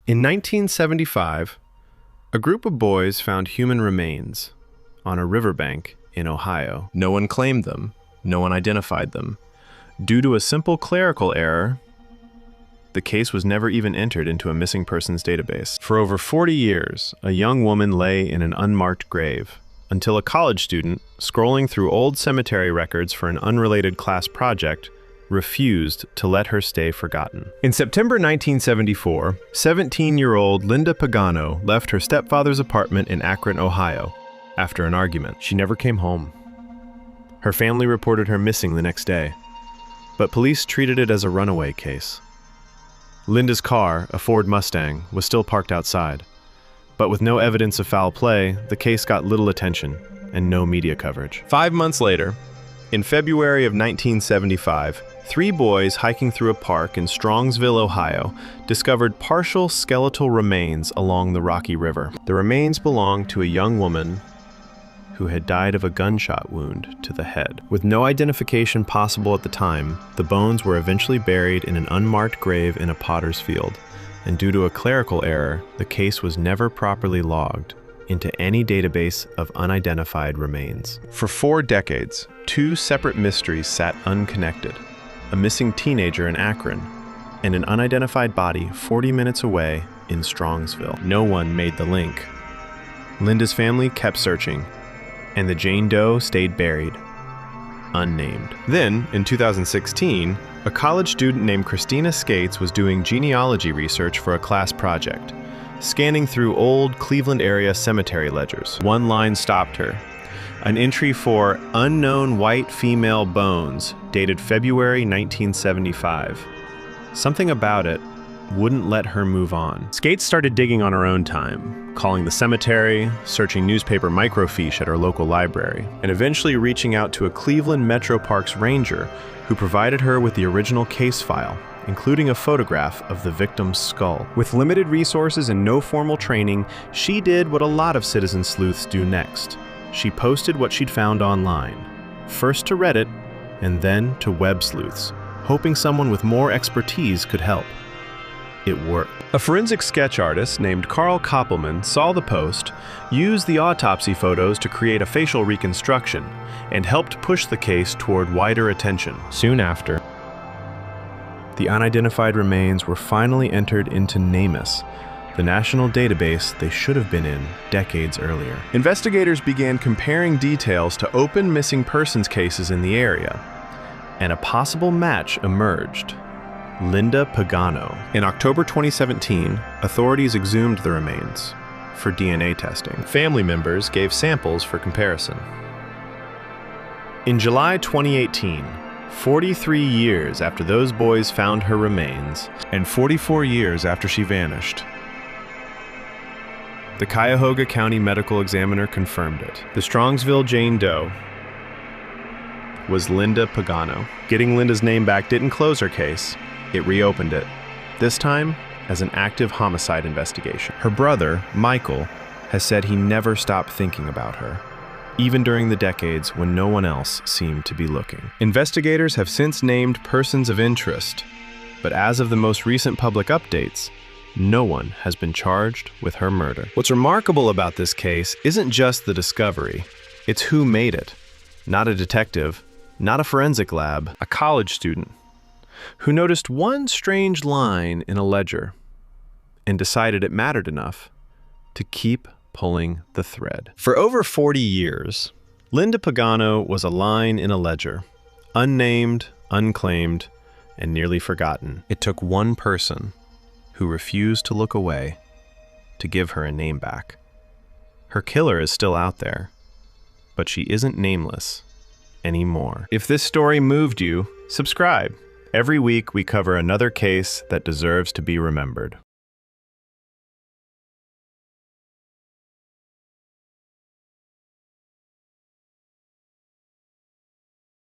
In 1975, a group of boys found human remains on a riverbank in Ohio. No one claimed them. No one identified them. Due to a simple clerical error, the case was never even entered into a missing persons database. For over 40 years, a young woman lay in an unmarked grave, until a college student, scrolling through old cemetery records for an unrelated class project, refused to let her stay forgotten. In September 1974, 17-year-old Linda Pagano left her stepfather's apartment in Akron, Ohio, after an argument. She never came home. Her family reported her missing the next day, but police treated it as a runaway case. Linda's car, a Ford Mustang, was still parked outside, but with no evidence of foul play, the case got little attention and no media coverage. 5 months later, in February of 1975, 3 boys hiking through a park in Strongsville, Ohio, discovered partial skeletal remains along the Rocky River. The remains belonged to a young woman who had died of a gunshot wound to the head. With no identification possible at the time, the bones were eventually buried in an unmarked grave in a potter's field, and due to a clerical error, the case was never properly logged into any database of unidentified remains. For 4 decades, 2 separate mysteries sat unconnected: a missing teenager in Akron and an unidentified body 40 minutes away in Strongsville. No one made the link. Linda's family kept searching, and the Jane Doe stayed buried, unnamed. Then, in 2016, a college student named Christina Skates was doing genealogy research for a class project, scanning through old Cleveland area cemetery ledgers. One line stopped her: an entry for unknown white female bones dated February 1975. Something about it wouldn't let her move on. Skates started digging on her own time, calling the cemetery, searching newspaper microfiche at her local library, and eventually reaching out to a Cleveland Metro Parks ranger who provided her with the original case file, including a photograph of the victim's skull. With limited resources and no formal training, she did what a lot of citizen sleuths do next. She posted what she'd found online, first to Reddit and then to Websleuths, hoping someone with more expertise could help. It worked. A forensic sketch artist named Carl Koppelman saw the post, used the autopsy photos to create a facial reconstruction, and helped push the case toward wider attention. Soon after, the unidentified remains were finally entered into NamUs, the national database they should have been in decades earlier. Investigators began comparing details to open missing persons cases in the area, and a possible match emerged: Linda Pagano. In October 2017, authorities exhumed the remains for DNA testing. Family members gave samples for comparison. In July 2018, 43 years after those boys found her remains, and 44 years after she vanished, the Cuyahoga County Medical Examiner confirmed it. The Strongsville Jane Doe was Linda Pagano. Getting Linda's name back didn't close her case. It reopened it, this time as an active homicide investigation. Her brother, Michael, has said he never stopped thinking about her, even during the decades when no one else seemed to be looking. Investigators have since named persons of interest, but as of the most recent public updates, no one has been charged with her murder. What's remarkable about this case isn't just the discovery, it's who made it. Not a detective, not a forensic lab, a college student who noticed one strange line in a ledger and decided it mattered enough to keep pulling the thread. For over 40 years, Linda Pagano was a line in a ledger, unnamed, unclaimed, and nearly forgotten. It took one person who refused to look away to give her a name back. Her killer is still out there, but she isn't nameless anymore. If this story moved you, subscribe. Every week we cover another case that deserves to be remembered.